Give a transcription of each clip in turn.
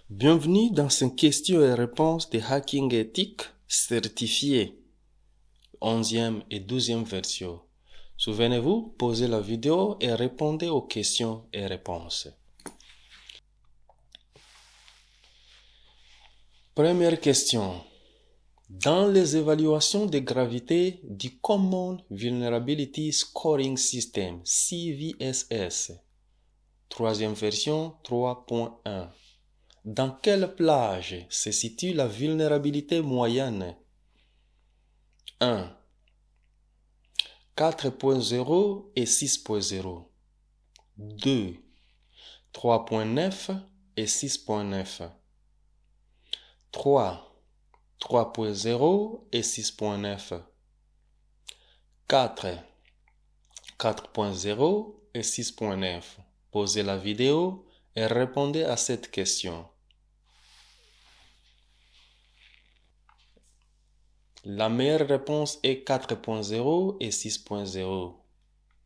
Bienvenue dans ces questions et réponses de hacking éthique certifié, 11e et 12e version. Souvenez-vous, posez la vidéo et répondez aux questions et réponses. Première question. Dans les évaluations de gravité du Common Vulnerability Scoring System, CVSS, 3e version 3.1. Dans quelle plage se situe la vulnérabilité moyenne? 1. 4.0 et 6.0. 2. 3.9 et 6.9. 3. 3.0 et 6.9. 4. 4.0 et 6.9. Posez la vidéo et répondez à cette question. La meilleure réponse est 4.0 et 6.0.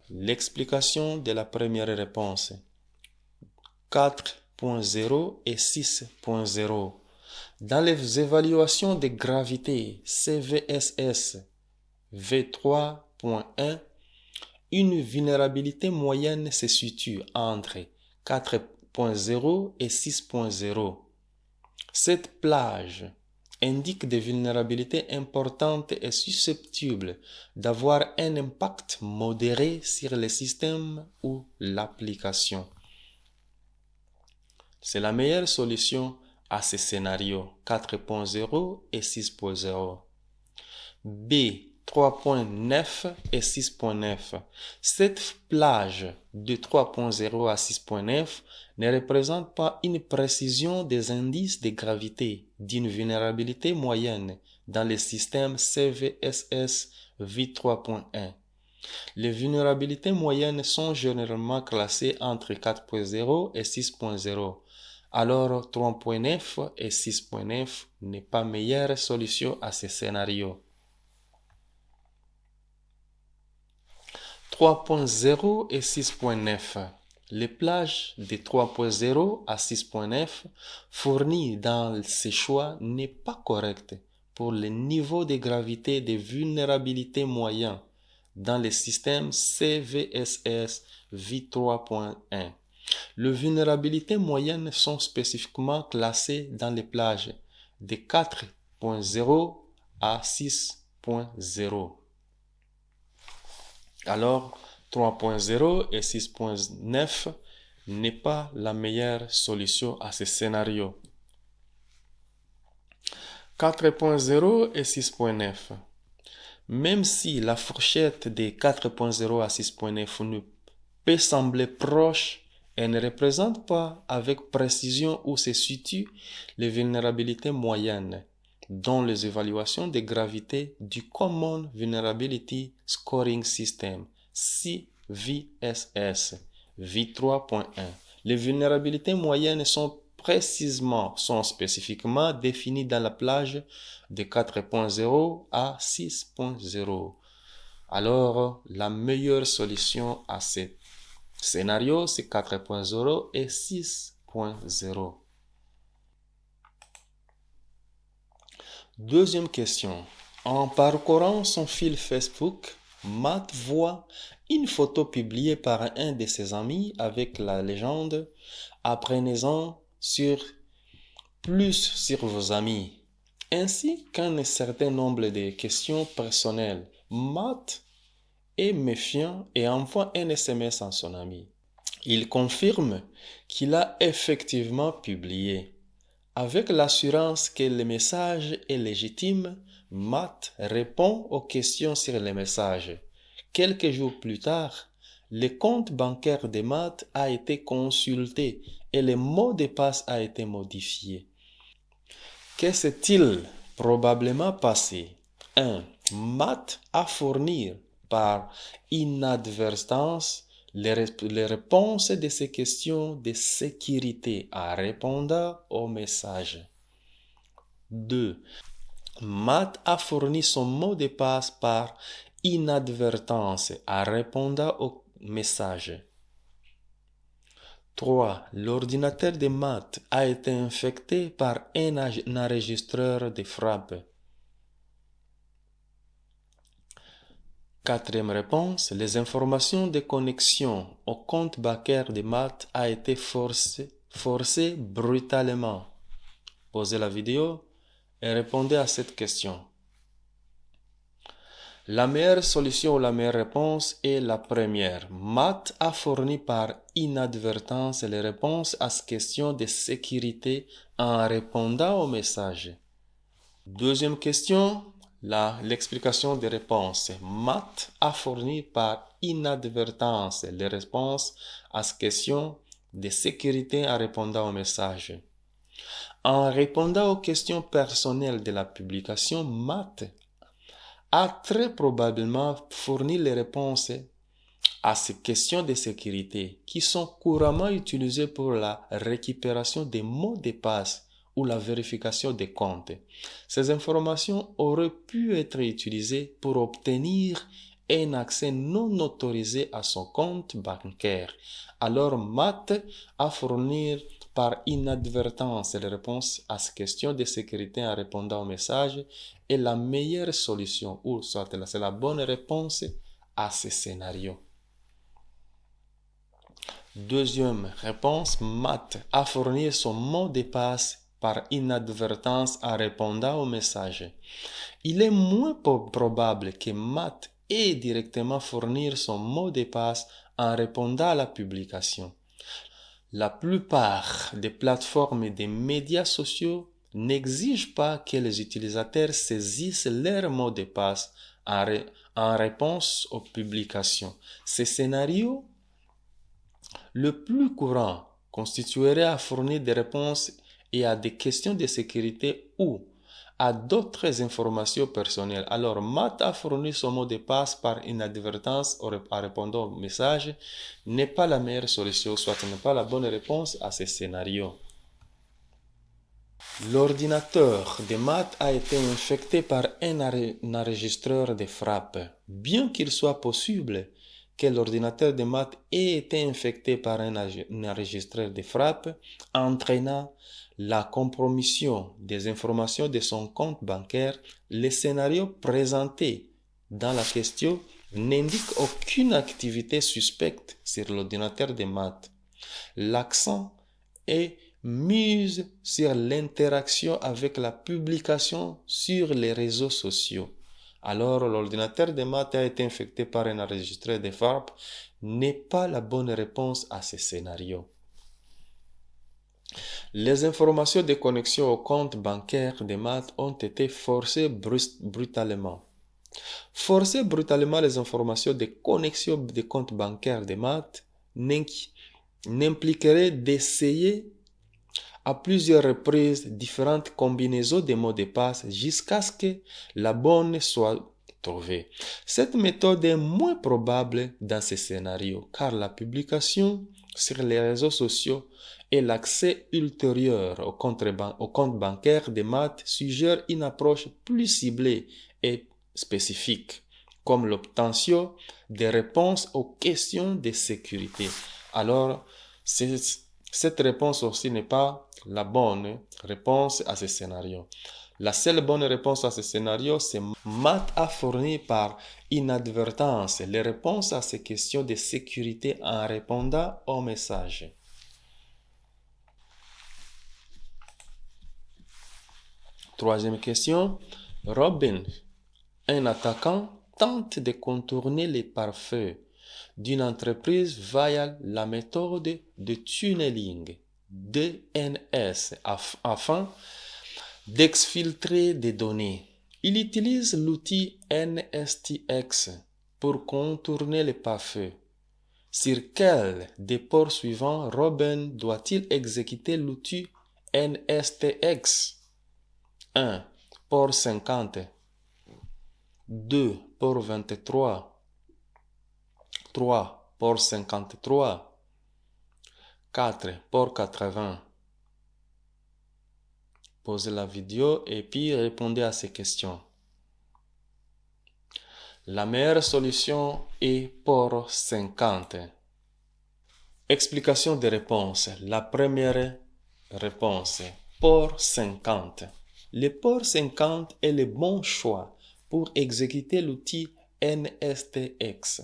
L'explication de la première réponse. 4.0 et 6.0. Dans les évaluations de gravité CVSS V3.1, une vulnérabilité moyenne se situe entre 4.0 et 6.0. Cette plage indique des vulnérabilités importantes et susceptibles d'avoir un impact modéré sur le système ou l'application. C'est la meilleure solution à ce scénario 4.0 et 6.0. B. 3.9 et 6.9. Cette plage de 3.0 à 6.9 ne représente pas une précision des indices de gravité d'une vulnérabilité moyenne dans le système CVSS v3.1. Les vulnérabilités moyennes sont généralement classées entre 4.0 et 6.0. Alors 3.9 et 6.9 n'est pas meilleure solution à ce scénario. 3.0 et 6.9. Les plages de 3.0 à 6.9 fournies dans ces choix n'est pas correct pour le niveau de gravité de vulnérabilité moyen dans le système CVSS v3.1. Les vulnérabilités moyennes sont spécifiquement classées dans les plages de 4.0 à 6.0. Alors, 3.0 et 6.9 n'est pas la meilleure solution à ce scénario. 4.0 et 6.9. Même si la fourchette de 4.0 à 6.9 ne peut sembler proche, elle ne représente pas avec précision où se situent les vulnérabilités moyennes dans les évaluations de gravité du Common Vulnerability Scoring System, CVSS, v3.1. Les vulnérabilités moyennes sont spécifiquement définies dans la plage de 4.0 à 6.0. Alors, la meilleure solution à ce scénario, c'est 4.0 et 6.0. Deuxième question. En parcourant son fil Facebook, Matt voit une photo publiée par un de ses amis avec la légende « Apprenez-en plus sur vos amis », ainsi qu'un certain nombre de questions personnelles. Matt est méfiant et envoie un SMS à son ami. Il confirme qu'il a effectivement publié. Avec l'assurance que le message est légitime, Matt répond aux questions sur le message. Quelques jours plus tard, le compte bancaire de Matt a été consulté et le mot de passe a été modifié. Que s'est-il probablement passé? 1. Matt a fourni par inadvertance les réponses de ces questions de sécurité en répondant au message. 2. Matt a fourni son mot de passe par inadvertance en répondant au message. 3. L'ordinateur de maths a été infecté par un enregistreur de frappe. Quatrième réponse, les informations de connexion au compte bancaire de maths a été forcées brutalement. Posez la vidéo et répondez à cette question. La meilleure solution ou la meilleure réponse est la première. Matt a fourni par inadvertance les réponses à ces questions de sécurité en répondant au message. Deuxième question, l'explication des réponses. Matt a fourni par inadvertance les réponses à ces questions de sécurité en répondant au message. En répondant aux questions personnelles de la publication, Matt a très probablement fourni les réponses à ces questions de sécurité qui sont couramment utilisées pour la récupération des mots de passe ou la vérification des comptes. Ces informations auraient pu être utilisées pour obtenir un accès non autorisé à son compte bancaire. Alors, Matt a fourni par inadvertance les réponses à ces questions de sécurité en répondant au message est la meilleure solution, ou soit c'est la bonne réponse à ce scénario. Deuxième réponse, Matt a fourni son mot de passe par inadvertance en répondant au message. Il est moins probable que Matt ait directement fourni son mot de passe en répondant à la publication. La plupart des plateformes des médias sociaux n'exigent pas que les utilisateurs saisissent leur mot de passe en réponse aux publications. Ce scénario, le plus courant, constituerait à fournir des réponses et à des questions de sécurité ou à d'autres informations personnelles. Alors, Matt a fourni son mot de passe par inadvertance en répondant au message n'est pas la meilleure solution, soit n'est pas la bonne réponse à ce scénario. L'ordinateur de Matt a été infecté par un enregistreur de frappe. Bien qu'il soit possible que l'ordinateur de Matt ait été infecté par un enregistreur de frappe, entraînant la compromission des informations de son compte bancaire, le scénario présenté dans la question n'indique aucune activité suspecte sur l'ordinateur de Matt. L'accent est mis sur l'interaction avec la publication sur les réseaux sociaux. Alors, l'ordinateur de Matt a été infecté par un enregistreur de frappe n'est pas la bonne réponse à ce scénario. Les informations de connexion au compte bancaire de Matt ont été forcées brutalement. Forcer brutalement les informations de connexion des comptes bancaires de Matt n'impliquerait d'essayer à plusieurs reprises différentes combinaisons de mots de passe jusqu'à ce que la bonne soit trouvée. Cette méthode est moins probable dans ce scénario car la publication sur les réseaux sociaux et l'accès ultérieur au compte bancaire de Matt suggèrent une approche plus ciblée et spécifique, comme l'obtention des réponses aux questions de sécurité. Alors, cette réponse aussi n'est pas la bonne réponse à ce scénario. La seule bonne réponse à ce scénario, c'est Matt a fourni par inadvertance les réponses à ces questions de sécurité en répondant au message. Troisième question. Robin, un attaquant, tente de contourner les pare-feux d'une entreprise via la méthode de tunneling DNS afin d'exfiltrer des données. Il utilise l'outil NSTX pour contourner les pare-feux. Sur quel des ports suivants Robin doit-il exécuter l'outil NSTX? 1. Port 50. 2. Port 23. 3. Port 53. 4. Port 80. Posez la vidéo et puis répondez à ces questions. La meilleure solution est port 50. Explication des réponses. La première réponse, port 50. Le port 50 est le bon choix pour exécuter l'outil NSTX,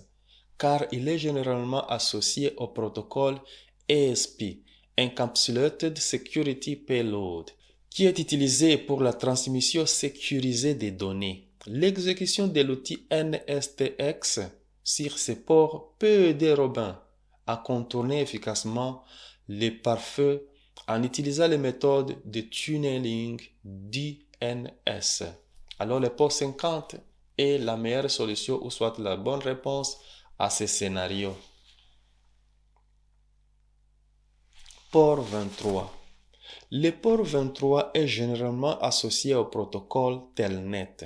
car il est généralement associé au protocole ESP, Encapsulated Security Payload, qui est utilisé pour la transmission sécurisée des données. L'exécution de l'outil NSTX sur ces ports peut aider Robin à contourner efficacement les pare-feux en utilisant les méthodes de tunneling DNS. Alors le port 50 est la meilleure solution ou soit la bonne réponse à ce scénario. Port 23. Le port 23 est généralement associé au protocole Telnet,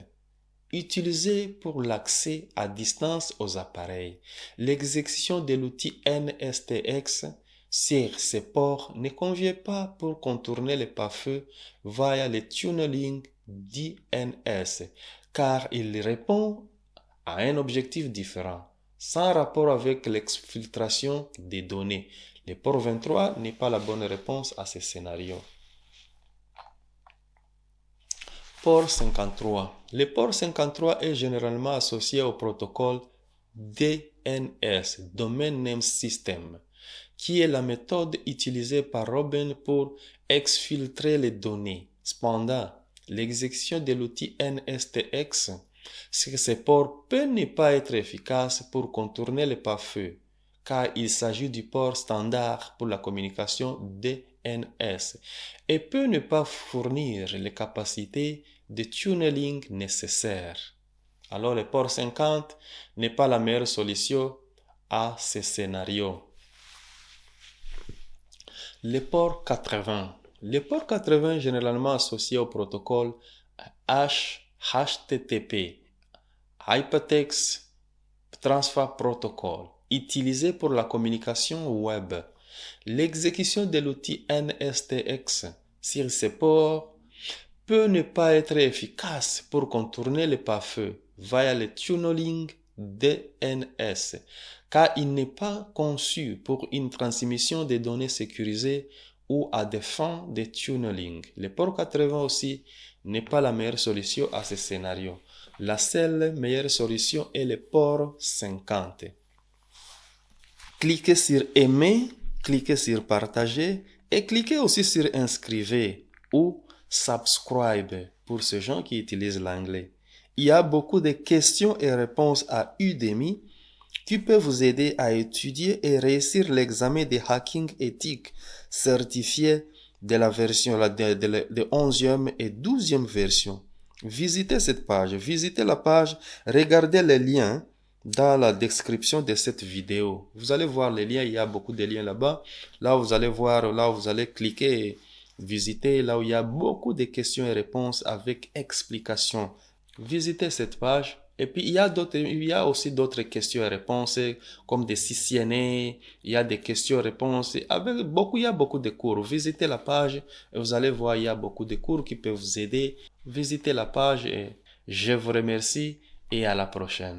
utilisé pour l'accès à distance aux appareils. L'exécution de l'outil NSTX sur ces ports ne convient pas pour contourner les pare-feux via le tunneling DNS, car il répond à un objectif différent, sans rapport avec l'exfiltration des données. Le port 23 n'est pas la bonne réponse à ce scénario. Port 53. Le port 53 est généralement associé au protocole DNS, Domain Name System, qui est la méthode utilisée par Robin pour exfiltrer les données. Cependant, l'exécution de l'outil NSTX sur ces ports peut ne pas être efficace pour contourner les pare-feux, car il s'agit du port standard pour la communication DNS et peut ne pas fournir les capacités de tunneling nécessaires. Alors le port 50 n'est pas la meilleure solution à ce scénario. Le port 80. Le port 80 est généralement associé au protocole HTTP, Hypertext Transfer Protocol, utilisé pour la communication web. L'exécution de l'outil NSTX sur ces ports peut ne pas être efficace pour contourner les pare-feux via le tunneling DNS, car il n'est pas conçu pour une transmission de données sécurisées ou à des fins de tunneling. Le port 80 aussi n'est pas la meilleure solution à ce scénario. La seule meilleure solution est le port 50. Cliquez sur aimer, cliquez sur partager et cliquez aussi sur inscrivez ou subscribe pour ces gens qui utilisent l'anglais. Il y a beaucoup de questions et réponses à Udemy qui peuvent vous aider à étudier et réussir l'examen de hacking éthique certifié de la version de 11e et 12e version. Visitez cette page, visitez la page, regardez les liens dans la description de cette vidéo. Vous allez voir les liens, il y a beaucoup de liens là-bas. Là, vous allez voir, là, vous allez cliquer et visiter, là où il y a beaucoup de questions et réponses avec explications. Visitez cette page. Et puis, il y a aussi d'autres questions et réponses, comme des CCNA, il y a des questions et réponses, il y a beaucoup de cours. Visitez la page et vous allez voir, il y a beaucoup de cours qui peuvent vous aider. Visitez la page et je vous remercie et à la prochaine.